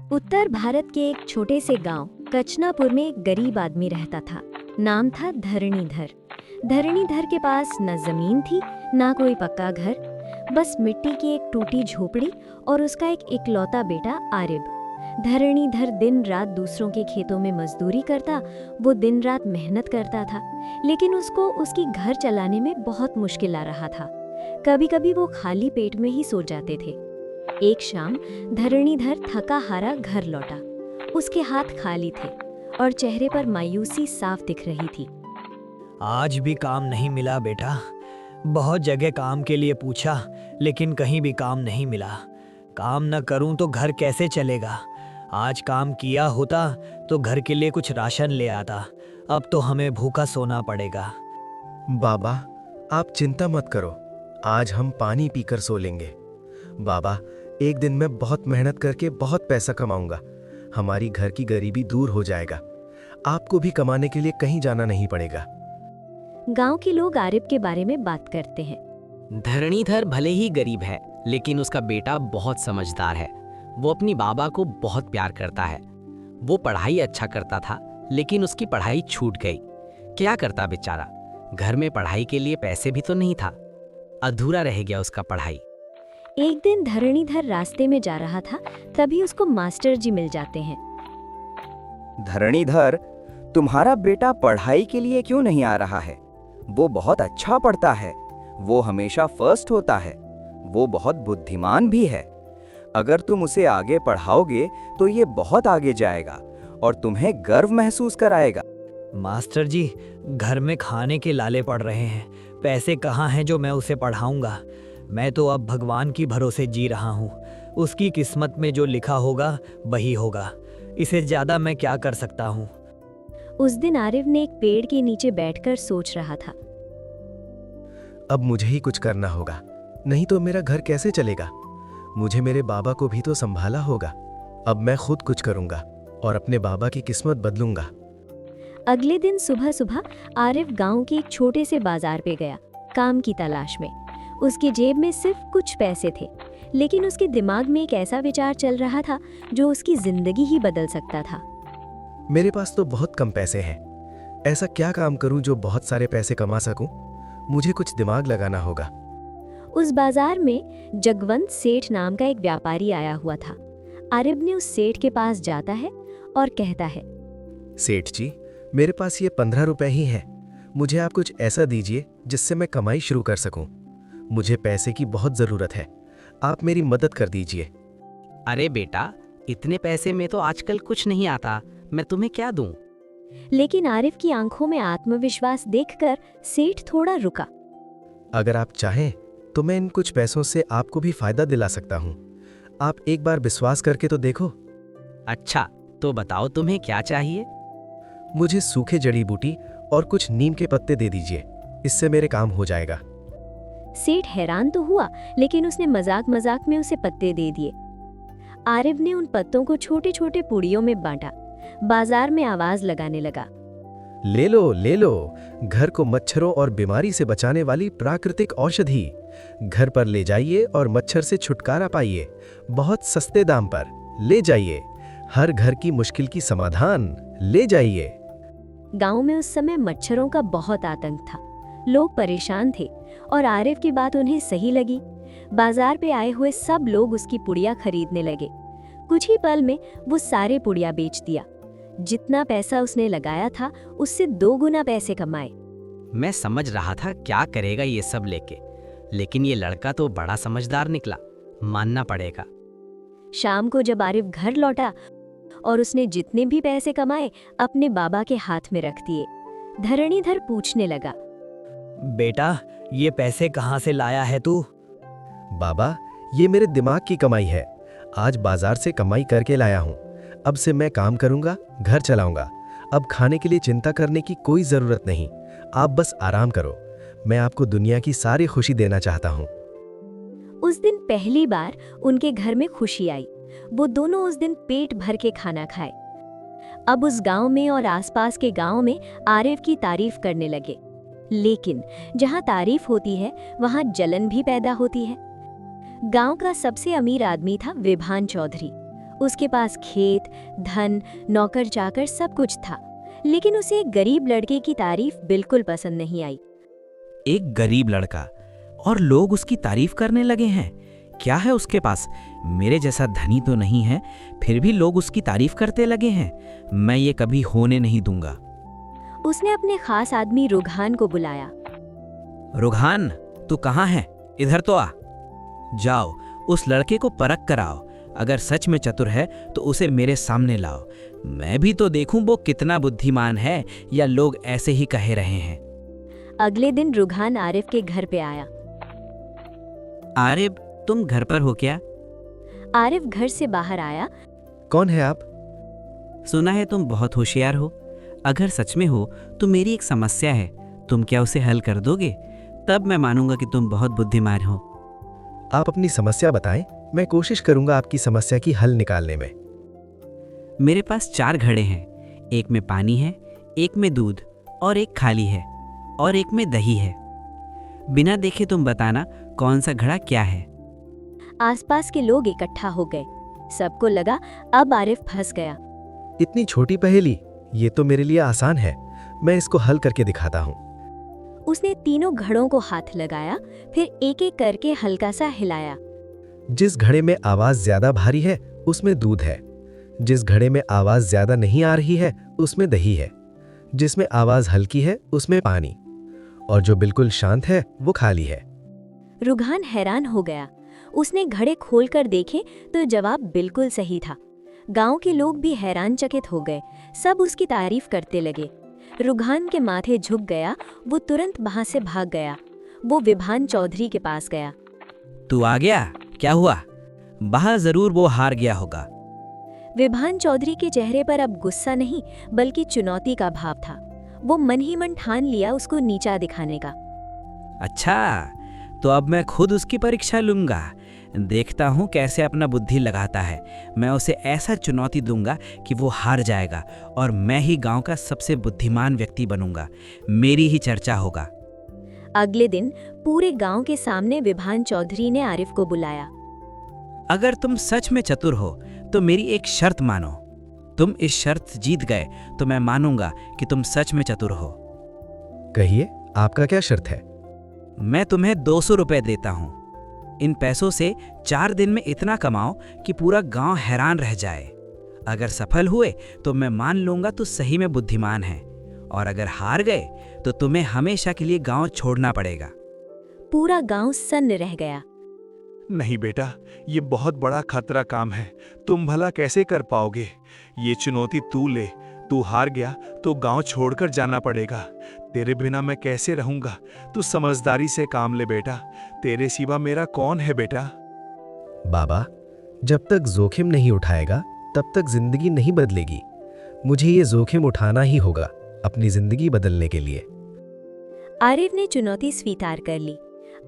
उत्तर भारत के एक छोटे से गांव कचनापुर में एक गरीब आदमी रहता था। नाम था धरणीधर। धरणीधर के पास न जमीन थी ना कोई पक्का घर, बस मिट्टी की एक टूटी झोपड़ी और उसका एक इकलौता बेटा आरिब। धरणीधर दिन रात दूसरों के खेतों में मजदूरी करता, वो दिन रात मेहनत करता था, लेकिन उसको उसकी घर चलाने में बहुत मुश्किल आ रहा था। कभी कभी वो खाली पेट में ही सो जाते थे। एक शाम धरणीधर थका हारा घर लौटा। उसके हाथ खाली थे और चेहरे पर मायूसी साफ दिख रही थी। आज भी काम नहीं मिला बेटा। बहुत जगह काम के लिए पूछा, लेकिन कहीं भी काम नहीं मिला। काम न करूं तो घर कैसे चलेगा। आज काम किया होता तो घर के लिए कुछ राशन ले आता। अब तो हमें भूखा सोना पड़ेगा। बाबा, आप चिंता मत करो, आज हम पानी पीकर सो लेंगे। बाबा, एक दिन मैं बहुत मेहनत करके बहुत पैसा कमाऊंगा। हमारी घर की गरीबी दूर हो जाएगा। आपको भी कमाने के लिए कहीं जाना नहीं पड़ेगा। गांव के लोग आरिब के बारे में बात करते हैं। धरणीधर भले ही गरीब है, लेकिन उसका बेटा बहुत समझदार है। वो अपनी बाबा को बहुत प्यार करता है। वो पढ़ाई अच्छा करता था, लेकिन उसकी पढ़ाई छूट गई। क्या करता बेचारा, घर में पढ़ाई के लिए पैसे भी तो नहीं था। अधूरा रह गया उसका पढ़ाई। एक दिन धरणीधर रास्ते में जा रहा था, तभी उसको मास्टर जी मिल जाते हैं। धरणीधर, तुम्हारा बेटा पढ़ाई के लिए क्यों नहीं आ रहा है? वो बहुत अच्छा पढ़ता है, वो हमेशा फर्स्ट होता है, वो बहुत बुद्धिमान भी है। अगर तुम उसे आगे पढ़ाओगे तो ये बहुत आगे जाएगा और तुम्हें गर्व महसूस कराएगा। मास्टर जी, घर में खाने के लाले पड़ रहे हैं। पैसे कहाँ हैं जो मैं उसे पढ़ाऊंगा। मैं तो अब भगवान की भरोसे जी रहा हूँ। उसकी किस्मत में जो लिखा होगा वही होगा। इसे ज्यादा मैं क्या कर सकता हूँ। उस दिन आरिफ ने एक पेड़ के नीचे बैठकर सोच रहा था। अब मुझे ही कुछ करना होगा, नहीं तो मेरा घर कैसे चलेगा। मुझे मेरे बाबा को भी तो संभाला होगा। अब मैं खुद कुछ करूंगा और अपने बाबा की किस्मत बदलूंगा। अगले दिन सुबह सुबह आरिफ गांव के एक छोटे से बाजार पे गया, काम की तलाश में। उसकी जेब में सिर्फ कुछ पैसे थे, लेकिन उसके दिमाग में एक ऐसा विचार चल रहा था जो उसकी जिंदगी ही बदल सकता था। मेरे पास तो बहुत कम पैसे हैं। ऐसा क्या काम करूं जो बहुत सारे पैसे कमा सकूं? मुझे कुछ दिमाग लगाना होगा। उस बाजार में जगवंत सेठ नाम का एक व्यापारी आया हुआ था। आरिफ ने उस सेठ के पास जाता है और कहता है, सेठ जी, मेरे पास ये 15 रुपए ही हैं। मुझे आप कुछ ऐसा दीजिए जिससे मैं कमाई शुरू कर सकूं। मुझे पैसे की बहुत जरूरत है, आप मेरी मदद कर दीजिए। अरे बेटा, इतने पैसे में तो आजकल कुछ नहीं आता। मैं तुम्हें क्या दूं? लेकिन आरिफ की आंखों में आत्मविश्वास देखकर सेठ थोड़ा रुका। अगर आप चाहें तो मैं इन कुछ पैसों से आपको भी फायदा दिला सकता हूं। आप एक बार विश्वास करके तो देखो। अच्छा, तो बताओ तुम्हें क्या चाहिए? मुझे सूखे जड़ी बूटी और कुछ नीम के पत्ते दे दीजिए, इससे मेरे काम हो जाएगा। सेठ हैरान तो हुआ, लेकिन उसने मजाक मजाक में उसे पत्ते दे दिए। आरिफ ने उन पत्तों को छोटे छोटे पुड़ियों में बांटा। बाजार में आवाज लगाने लगा, ले लो ले लो, घर को मच्छरों और बीमारी से बचाने वाली प्राकृतिक औषधि। घर पर ले जाइए और मच्छर से छुटकारा पाइए, बहुत सस्ते दाम पर। ले जाइए, हर घर की मुश्किल की समाधान ले जाइए। गांव में उस समय मच्छरों का बहुत आतंक था। लोग परेशान थे और आरिफ की बात उन्हें सही लगी। बाजार पे आए हुए सब लोग उसकी पुड़िया खरीदने लगे। कुछ ही पल में वो सारे पुड़िया बेच दिया। जितना पैसा उसने लगाया था उससे 2 गुना पैसे कमाए। मैं समझ रहा था क्या करेगा ये सब लेके, लेकिन ये लड़का तो बड़ा समझदार निकला, मानना पड़ेगा। शाम को जब आरिफ घर लौटा और उसने जितने भी पैसे कमाए अपने बाबा के हाथ में रख दिए, धरणीधर पूछने लगा, बेटा, ये पैसे कहाँ से लाया है तू? बाबा, ये मेरे दिमाग की कमाई है। आज बाजार से कमाई करके लाया हूँ। अब से मैं काम करूंगा, घर चलाऊंगा। अब खाने के लिए चिंता करने की कोई जरूरत नहीं। आप बस आराम करो। मैं आपको दुनिया की सारी खुशी देना चाहता हूँ। उस दिन पहली बार उनके घर में खुशी आई। वो दोनों उस दिन पेट भर के खाना खाए। अब उस गांव में और आसपास के गांव में आरिफ की तारीफ करने लगे। लेकिन जहां तारीफ होती है वहां जलन भी पैदा होती है। गांव का सबसे अमीर आदमी था विभान चौधरी। उसके पास खेत, धन, नौकर चाकर सब कुछ था, लेकिन उसे एक गरीब लड़के की तारीफ बिल्कुल पसंद नहीं आई। एक गरीब लड़का और लोग उसकी तारीफ करने लगे हैं। क्या है उसके पास? मेरे जैसा धनी तो नहीं है, फिर भी लोग उसकी तारीफ करते लगे हैं। मैं ये कभी होने नहीं दूंगा। उसने अपने खास आदमी रुघान को बुलाया। रुघान, तू कहाँ है? इधर तो आ। जाओ, उस लड़के को परख कराओ। अगर सच में चतुर है तो उसे मेरे सामने लाओ। मैं भी तो देखूं वो कितना बुद्धिमान है, या लोग ऐसे ही कहे रहे हैं। अगले दिन रुघान आरिफ के घर पे आया। आरिफ, तुम घर पर हो क्या? आरिफ घर से बाहर आया। कौन है आप? सुना है तुम बहुत होशियार हो। अगर सच में हो तो मेरी एक समस्या है, तुम क्या उसे हल कर दोगे? तब मैं मानूंगा कि तुम बहुत बुद्धिमान हो। आप अपनी समस्या बताएं, मैं कोशिश करूंगा आपकी समस्या की हल निकालने में। मेरे पास 4 घड़े हैं। एक में पानी है, एक में दूध, और एक खाली है, और एक में दही है। बिना देखे तुम बताना कौन सा घड़ा क्या है। आसपास के लोग इकट्ठा हो गए। सबको लगा अब आरिफ फंस गया। इतनी छोटी पहेली, ये तो मेरे लिए आसान है। मैं इसको हल करके दिखाता हूँ। उसने तीनों घड़ों को हाथ लगाया, फिर एक एक करके हल्का सा हिलाया। जिस घड़े में आवाज ज्यादा भारी है उसमें दूध है, जिस घड़े में आवाज ज्यादा नहीं आ रही है उसमें दही है, जिसमें आवाज हल्की है उसमें पानी, और जो बिल्कुल शांत है वो खाली है। रुघान हैरान हो गया। उसने घड़े खोलकर देखे तो जवाब बिल्कुल सही था। गांव के लोग भी हैरानचकित हो गए। सब उसकी तारीफ करते लगे। रुघान के माथे झुक गया। वो तुरंत वहां से भाग गया। वो विभान चौधरी के पास गया। तू आ गया? क्या हुआ? बाहर जरूर वो हार गया होगा। विभान चौधरी के चेहरे पर अब गुस्सा नहीं बल्कि चुनौती का भाव था। वो मन ही मन ठान लिया उसको नीचा दिखाने का। अच्छा, तो अब मैं खुद उसकी परीक्षा लूंगा। देखता हूँ कैसे अपना बुद्धि लगाता है। मैं उसे ऐसा चुनौती दूंगा कि वो हार जाएगा, और मैं ही गांव का सबसे बुद्धिमान व्यक्ति बनूंगा। मेरी ही चर्चा होगा। अगले दिन पूरे गांव के सामने विभान चौधरी ने आरिफ को बुलाया। अगर तुम सच में चतुर हो तो मेरी एक शर्त मानो। तुम इस शर्त जीत गए तो मैं मानूंगा कि तुम सच में चतुर हो। कहिए, आपका क्या शर्त है? मैं तुम्हें 200 रुपए देता हूँ। इन पैसों से 4 दिन में इतना कमाओ कि पूरा गांव हैरान रह जाए। अगर सफल हुए तो मैं मान लूंगा तू सही में बुद्धिमान है, और अगर हार गए तो तुम्हें हमेशा के लिए गांव छोड़ना पड़ेगा। पूरा गांव सन्न रह गया। नहीं बेटा, ये बहुत बड़ा खतरा काम है। तुम भला कैसे कर पाओगे? ये चुनौती तू ले। तू हार गया तो गांव छोड़कर जाना पड़ेगा। तेरे बिना मैं कैसे रहूंगा? तू समझदारी से काम ले बेटा। तेरे सिवा मेरा कौन है बेटा? बाबा, जब तक जोखिम नहीं उठाएगा तब तक जिंदगी नहीं बदलेगी। मुझे ये जोखिम उठाना ही होगा अपनी जिंदगी बदलने के लिए। आरिफ ने चुनौती स्वीकार कर ली।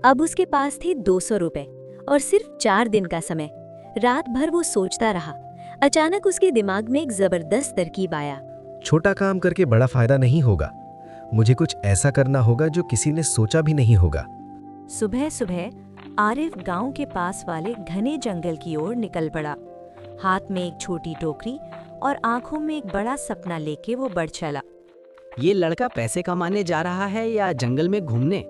अब उसके पास थे 200 रुपए और सिर्फ 4 दिन का समय। रात भर वो सोचता रहा। अचानक उसके दिमाग में एक जबरदस्त तरकीब आया। छोटा काम करके बड़ा फायदा नहीं होगा। मुझे कुछ ऐसा करना होगा जो किसी ने सोचा भी नहीं होगा। सुबह सुबह आरिफ गांव के पास वाले घने जंगल की ओर निकल पड़ा। हाथ में एक छोटी टोकरी और आंखों में एक बड़ा सपना लेके वो बढ़ चला। ये लड़का पैसे कमाने जा रहा है या जंगल में घूमने?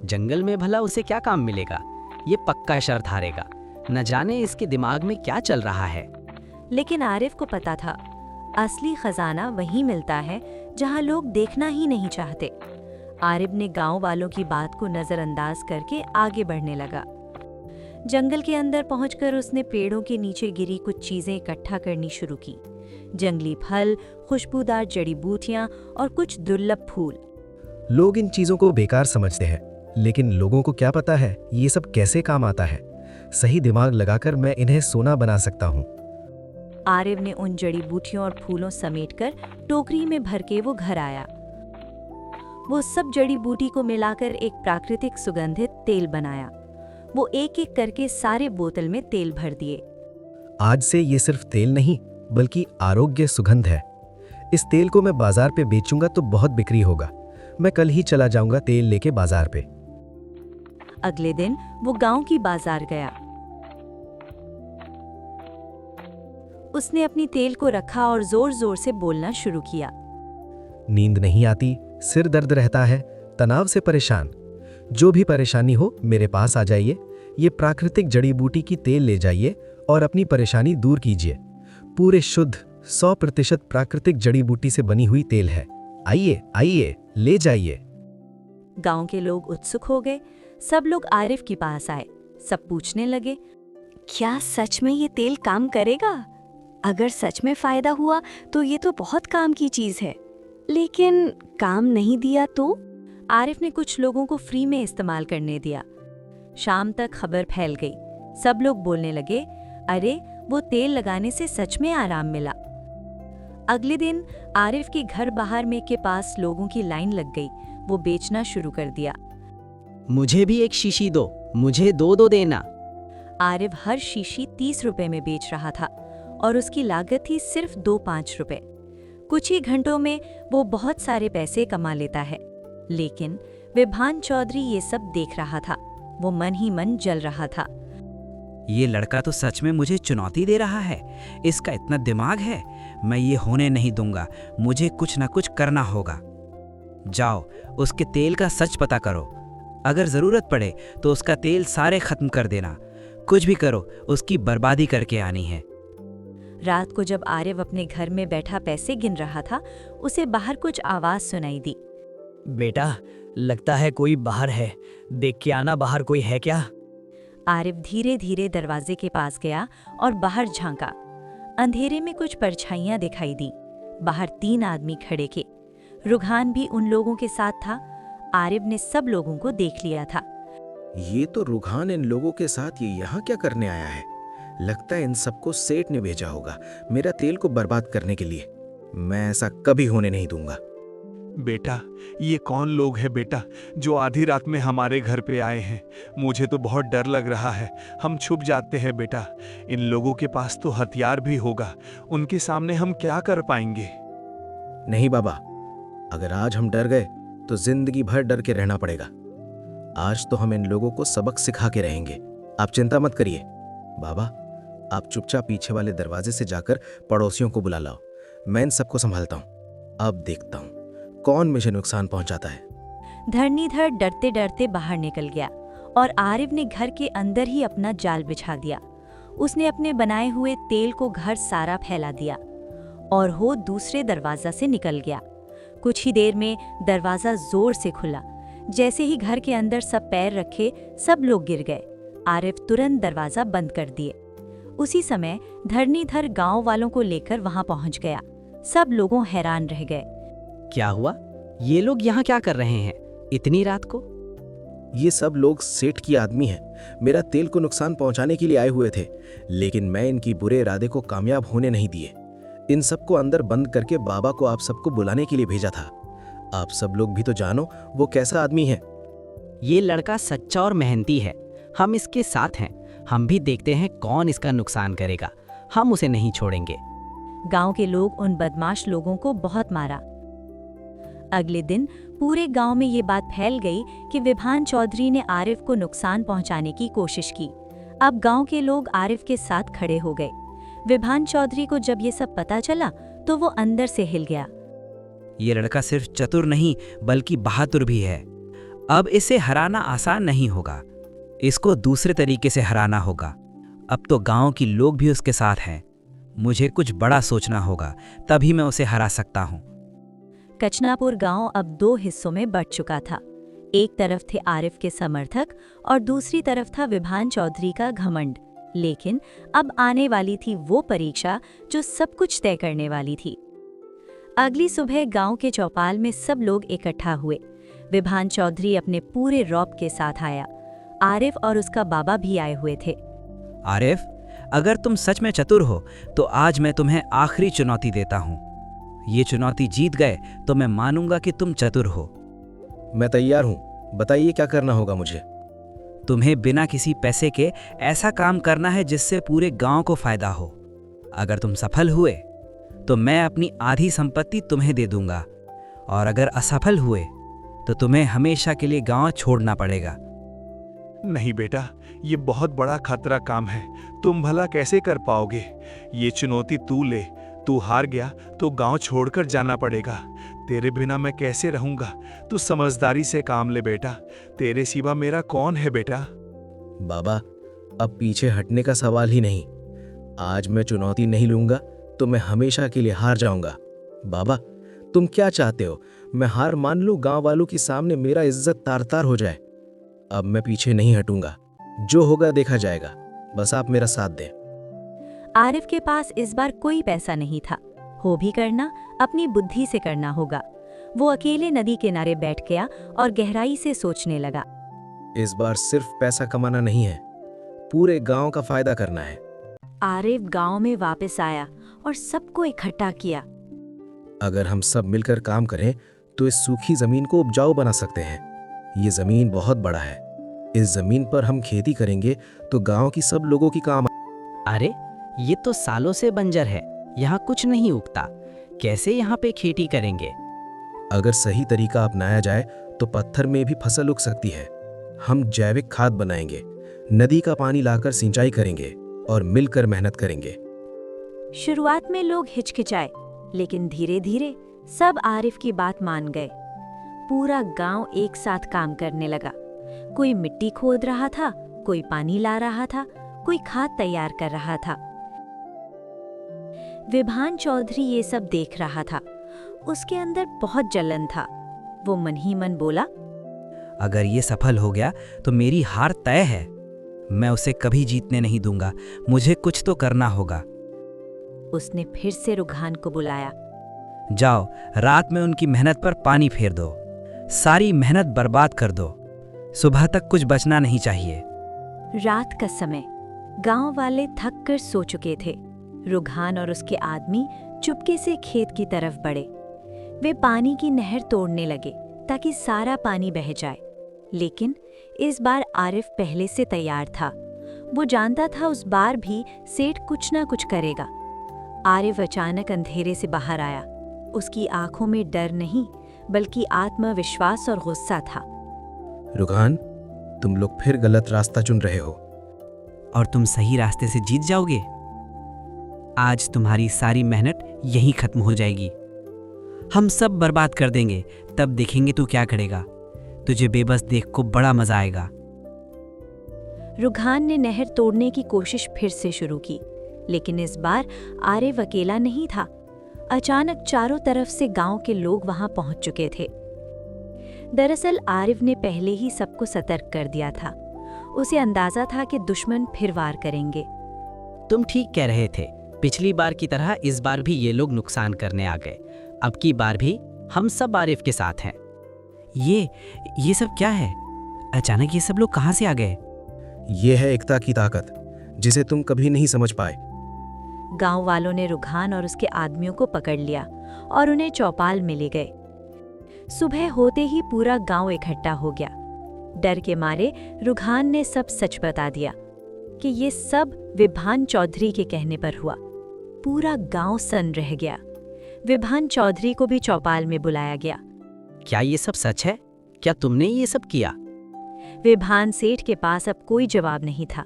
जंगल में भला उसे क्या काम मिलेगा? ये पक्का शर्त हारेगा। न जाने इसके दिमाग में क्या चल रहा है। लेकिन आरिफ को पता था, असली खजाना वहीं मिलता है जहां लोग देखना ही नहीं चाहते। आरिफ ने गांव वालों की बात को नजरअंदाज करके आगे बढ़ने लगा। जंगल के अंदर पहुंचकर उसने पेड़ों के नीचे गिरी कुछ चीजें इकट्ठा करनी शुरू की। जंगली फल, खुशबूदार जड़ी बूटियां और कुछ दुर्लभ फूल। लोग इन चीजों को बेकार समझते हैं, लेकिन लोगों को क्या पता है ये सब कैसे काम आता है। सही दिमाग लगाकर मैं इन्हें सोना बना सकता हूँ। आरिफ ने उन जड़ी बूटियों और फूलों समेटकर टोकरी में भर के वो घर आया। वो सब जड़ी बूटी को मिलाकर एक प्राकृतिक सुगंधित तेल बनाया। वो एक एक करके सारे बोतल में तेल भर दिए। आज से ये सिर्फ तेल नहीं बल्कि आरोग्य सुगंध है। इस तेल को मैं बाजार पे बेचूंगा तो बहुत बिक्री होगा। मैं कल ही चला जाऊंगा तेल लेके बाजार पे। अगले दिन वो गांव की बाजार गया। उसने अपनी तेल को रखा और जोर जोर से बोलना शुरू किया। नींद नहीं आती, सिर दर्द रहता है, तनाव से परेशान। जो भी परेशानी हो मेरे पास आ जाइए। ये प्राकृतिक जड़ी बूटी की तेल ले जाइए और अपनी परेशानी दूर कीजिए। पूरे शुद्ध 100% प्राकृतिक जड़ी बूटी से बनी हुई तेल है। आइए आइए, ले जाइए। गांव के लोग उत्सुक हो गए। सब लोग आरिफ के पास आए। सब पूछने लगे, क्या सच में ये तेल काम करेगा? अगर सच में फायदा हुआ तो ये तो बहुत काम की चीज है, लेकिन काम नहीं दिया तो? आरिफ ने कुछ लोगों को फ्री में इस्तेमाल करने दिया। शाम तक खबर फैल गई। सब लोग बोलने लगे, अरे वो तेल लगाने से सच में आराम मिला। अगले दिन आरिफ के घर बाहर में के पास लोगों की लाइन लग गई। वो बेचना शुरू कर दिया। मुझे भी एक शीशी दो, मुझे दो देना। आरिफ हर शीशी 30 रुपए में बेच रहा था और उसकी लागत थी सिर्फ 2-5 रुपए। कुछ ही घंटों में वो बहुत सारे पैसे कमा लेता है। लेकिन विभान चौधरी ये सब देख रहा था। वो मन ही मन जल रहा था। ये लड़का तो सच में मुझे चुनौती दे रहा है। इसका इतना दिमाग है, मैं ये होने नहीं दूंगा। मुझे कुछ ना कुछ करना होगा। जाओ, उसके तेल का सच पता करो। अगर जरूरत पड़े तो उसका तेल सारे खत्म कर देना। कुछ भी करो, उसकी बर्बादी करके आनी है। रात को जब आरिफ अपने घर में बैठा पैसे गिन रहा था, उसे बाहर कुछ आवाज सुनाई दी। बेटा, लगता है कोई बाहर है। देख के आना, बाहर कोई है क्या? आरिफ धीरे धीरे दरवाजे के पास गया और बाहर झांका। अंधेरे में कुछ परछाइयां दिखाई दी। बाहर 3 आदमी खड़े थे। रुघान भी उन लोगों के साथ था। आरिफ ने सब लोगों को देख लिया था। ये तो रुघान इन लोगों के साथ ये यहाँ क्या करने आया है? लगता है इन सबको सेठ ने भेजा होगा मेरा तेल को बर्बाद करने के लिए। मैं ऐसा कभी होने नहीं दूंगा। बेटा, ये कौन लोग हैं बेटा, जो आधी रात में हमारे घर पे आए हैं? मुझे तो बहुत डर लग रहा है। हम छुप जाते हैं बेटा। इन लोगों के पास तो हथियार भी होगा। उनके सामने हम क्या कर पाएंगे? नहीं बाबा, अगर आज हम डर गए तो जिंदगी भर डर के रहना पड़ेगा। आज तो हम इन लोगों को सबक सिखा के रहेंगे। आप चिंता मत करिए। बाबा, आप चुपचाप पीछे वाले दरवाजे से जाकर पड़ोसियों को बुला लाओ। मैं इन सबको संभालता हूँ। अब देखता हूँ कौन मुझे नुकसान पहुंचाता है। धरणीधर डरते डरते बाहर निकल गया और आरिफ ने घर के अंदर ही अपना जाल बिछा दिया। उसने अपने बनाए हुए तेल को घर सारा फैला दिया और वो दूसरे दरवाजा से निकल गया। कुछ ही देर में दरवाजा जोर से खुला। जैसे ही घर के अंदर सब पैर रखे, सब लोग गिर गए। आरिफ तुरंत दरवाजा बंद कर दिए। उसी समय धरणीधर गांव वालों को लेकर वहां पहुंच गया। सब लोगों हैरान रह गए। क्या हुआ? ये लोग यहाँ क्या कर रहे हैं इतनी रात को? ये सब लोग सेठ की आदमी हैं। मेरा तेल को नुकसान पहुंचाने के लिए आए हुए थे, लेकिन मैं इनकी बुरे इरादे को कामयाब होने नहीं दिए। इन सबको अंदर बंद करके बाबा को आप सबको बुलाने के लिए भेजा था। आप सब लोग भी तो जानो वो कैसा आदमी है। ये लड़का सच्चा और मेहनती है। हम इसके साथ हैं। हम भी देखते हैं कौन इसका नुकसान करेगा। हम उसे नहीं छोड़ेंगे। गांव के लोग उन बदमाश लोगों को बहुत मारा। अगले दिन पूरे गांव में ये बात फैल गई कि विभान चौधरी ने आरिफ को नुकसान पहुंचाने की कोशिश की। अब गांव के लोग आरिफ के साथ खड़े हो गए। विभान चौधरी को जब ये सब पता चला तो वो अंदर से हिल गया। ये लड़का सिर्फ चतुर नहीं बल्कि बहादुर भी है। अब इसे हराना आसान नहीं होगा। इसको दूसरे तरीके से हराना होगा। अब तो गांव के लोग भी उसके साथ हैं। मुझे कुछ बड़ा सोचना होगा, तभी मैं उसे हरा सकता हूँ। कचनापुर गांव अब 2 हिस्सों में बंट चुका था। एक तरफ थे आरिफ के समर्थक और दूसरी तरफ था विभान चौधरी का घमंड। लेकिन अब आने वाली थी वो परीक्षा जो सब कुछ तय करने वाली थी। अगली सुबह गांव के चौपाल में सब लोग इकट्ठा हुए। विभान चौधरी अपने पूरे रौब के साथ आया। आरिफ और उसका बाबा भी आए हुए थे। आरिफ, अगर तुम सच में चतुर हो तो आज मैं तुम्हें आखिरी चुनौती देता हूँ। ये चुनौती जीत गए तो मैं मानूंगा कि तुम चतुर हो। मैं तैयार हूँ, बताइए क्या करना होगा मुझे। तुम्हें बिना किसी पैसे के ऐसा काम करना है जिससे पूरे गांव को फायदा हो। अगर तुम सफल हुए तो मैं अपनी आधी संपत्ति तुम्हें दे दूंगा, और अगर असफल हुए तो तुम्हें हमेशा के लिए गांव छोड़ना पड़ेगा। नहीं बेटा, ये बहुत बड़ा खतरा काम है, तुम भला कैसे कर पाओगे? ये चुनौती तू ले, तू हार गया तो गांव छोड़कर जाना पड़ेगा। तेरे बिना मैं कैसे रहूंगा? तू समझदारी से काम ले बेटा, तेरे सिवा मेरा कौन है बेटा? बाबा, अब पीछे हटने का सवाल ही नहीं। आज मैं चुनौती नहीं लूंगा तो मैं हमेशा के लिए हार जाऊंगा। बाबा, तुम क्या चाहते हो? मैं हार मान लूं, गांव वालों के सामने मेरा इज्जत तार तार हो जाए? अब मैं पीछे नहीं हटूंगा, जो होगा देखा जाएगा। बस आप मेरा साथ दें। आरिफ के पास इस बार कोई पैसा नहीं था। हो भी करना अपनी बुद्धि से करना होगा। वो अकेले नदी किनारे बैठ गया और गहराई से सोचने लगा। इस बार सिर्फ पैसा कमाना नहीं है, पूरे गांव का फायदा करना है। आरिफ गांव में वापस आया और सबको इकट्ठा किया। अगर हम सब मिलकर काम करें तो इस सूखी जमीन को उपजाऊ बना सकते हैं। ये जमीन बहुत बड़ा है। इस जमीन पर हम खेती करेंगे तो गांव की सब लोगों की काम। अरे, ये तो सालों से बंजर है, यहाँ कुछ नहीं उगता, कैसे यहाँ पे खेती करेंगे? अगर सही तरीका अपनाया जाए तो पत्थर में भी फसल उग सकती है। हम जैविक खाद बनाएंगे, नदी का पानी लाकर सिंचाई करेंगे और मिलकर मेहनत करेंगे। शुरुआत में लोग हिचकिचाए, लेकिन धीरे धीरे सब आरिफ की बात मान गए। पूरा गांव एक साथ काम करने लगा। कोई मिट्टी खोद रहा था, कोई पानी ला रहा था, कोई खाद तैयार कर रहा था। विभान चौधरी ये सब देख रहा था। उसके अंदर बहुत जलन था। वो मन ही मन बोला, अगर ये सफल हो गया तो मेरी हार तय है। मैं उसे कभी जीतने नहीं दूंगा, मुझे कुछ तो करना होगा। उसने फिर से रुघान को बुलाया। जाओ, रात में उनकी मेहनत पर पानी फेर दो, सारी मेहनत बर्बाद कर दो। सुबह तक कुछ बचना नहीं चाहिए। रात का समय, गांव वाले थक कर सो चुके थे। रुघान और उसके आदमी चुपके से खेत की तरफ बढ़े। वे पानी की नहर तोड़ने लगे ताकि सारा पानी बह जाए। लेकिन इस बार आरिफ पहले से तैयार था। वो जानता था उस बार भी सेठ कुछ ना कुछ करेगा। आरिफ अचानक अंधेरे से बाहर आया। उसकी आंखों में डर नहीं, बल्कि आत्मविश्वास और गुस्सा था। रुघान, तुम लोग फिर गलत रास्ता चुन रहे हो। और तुम सही रास्ते से जीत जाओगे। आज तुम्हारी सारी मेहनत यहीं खत्म हो जाएगी। हम सब बर्बाद कर देंगे, तब देखेंगे तू क्या करेगा। तुझे बेबस देख को बड़ा मजा आएगा। रुघान ने नहर तोड़ने की कोशिश फिर से शुरू की, लेकिन इस बार आरिफ अकेला नहीं था। अचानक चारों तरफ से गांव के लोग वहां पहुंच चुके थे। दरअसल आरिफ ने पहले ही सबको सतर्क कर दिया था। उसे अंदाजा था कि दुश्मन फिर वार करेंगे। तुम ठीक कह रहे थे, पिछली बार की तरह इस बार भी ये लोग नुकसान करने आ गए। अब की बार भी हम सब आरिफ के साथ हैं। ये सब क्या है? अचानक ये सब लोग कहाँ से आ गए? ये है एकता की ताकत, जिसे तुम कभी नहीं समझ पाए। गांव वालों ने रुघान और उसके आदमियों को पकड़ लिया और उन्हें चौपाल में ले गए। सुबह होते ही पूरा गांव इकट्ठा हो गया। डर के मारे रुघान ने सब सच बता दिया कि ये सब विभान चौधरी के कहने पर हुआ। पूरा गांव सन्न रह गया। विभान चौधरी को भी चौपाल में बुलाया गया। क्या ये सब सच है? क्या तुमने ये सब किया? विभान सेठ के पास अब कोई जवाब नहीं था।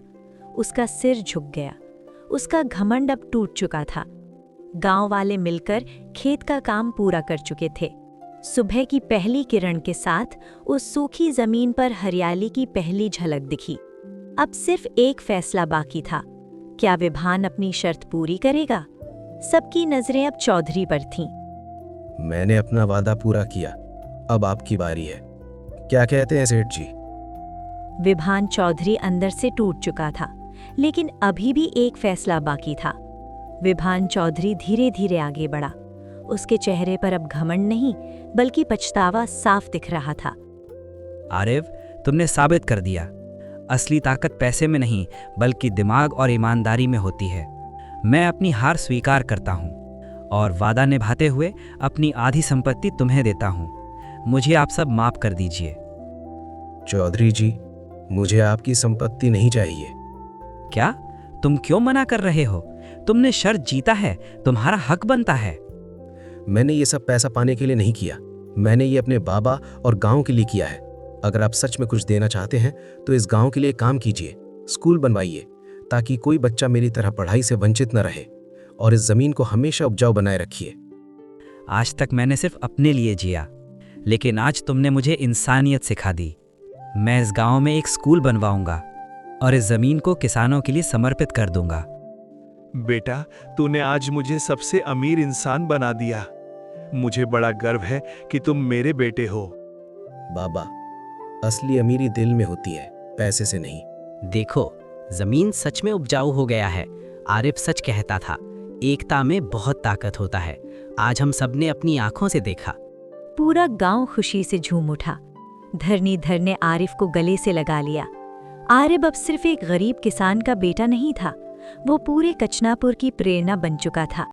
उसका सिर झुक गया। उसका घमंड अब टूट चुका था। गांव वाले मिलकर खेत का काम पूरा कर चुके थे। सुबह की पहली किरण के साथ उस सूखी जमीन पर हरियाली की पहली झलक दिखी। अब सिर्फ एक फैसला बाकी था। क्या विभान अपनी शर्त पूरी करेगा? सबकी नजरें अब चौधरी पर थीं। मैंने अपना वादा पूरा किया, अब आपकी बारी है। क्या कहते हैं सेठ जी? विभान चौधरी अंदर से टूट चुका था, लेकिन अभी भी एक फैसला बाकी था। विभान चौधरी धीरे धीरे आगे बढ़ा। उसके चेहरे पर अब घमंड नहीं, बल्कि पछतावा साफ दिख रहा था। आरिफ, तुमने साबित कर दिया, असली ताकत पैसे में नहीं बल्कि दिमाग और ईमानदारी में होती है। मैं अपनी हार स्वीकार करता हूँ और वादा निभाते हुए अपनी आधी संपत्ति तुम्हें देता हूँ। मुझे आप सब माफ कर दीजिए। चौधरी जी, मुझे आपकी संपत्ति नहीं चाहिए। क्या? तुम क्यों मना कर रहे हो? तुमने शर्त जीता है, तुम्हारा हक बनता है। मैंने ये सब पैसा पाने के लिए नहीं किया। मैंने ये अपने बाबा और गांव के लिए किया है। अगर आप सच में कुछ देना चाहते हैं तो इस गांव के लिए काम कीजिए, स्कूल बनवाइए, ताकि कोई बच्चा मेरी तरह पढ़ाई से वंचित न रहे, और इस जमीन को हमेशा उपजाऊ बनाए रखिए। आज तक मैंने सिर्फ अपने लिए जिया, लेकिन आज तुमने मुझे इंसानियत सिखा दी। मैं इस गांव में एक स्कूल बनवाऊंगा और इस जमीन को किसानों के लिए समर्पित कर दूंगा। बेटा, तूने आज मुझे सबसे अमीर इंसान बना दिया। मुझे बड़ा गर्व है कि तुम मेरे बेटे हो। बाबा, असली अमीरी दिल में होती है, पैसे से नहीं। देखो, जमीन सच में उपजाऊ हो गया है। आरिफ सच कहता था, एकता में बहुत ताकत होता है। आज हम सबने अपनी आंखों से देखा। पूरा गांव खुशी से झूम उठा। धरणीधर ने आरिफ को गले से लगा लिया। आरिफ अब सिर्फ एक गरीब किसान का बेटा नहीं था, वो पूरे कचनापुर की प्रेरणा बन चुका था।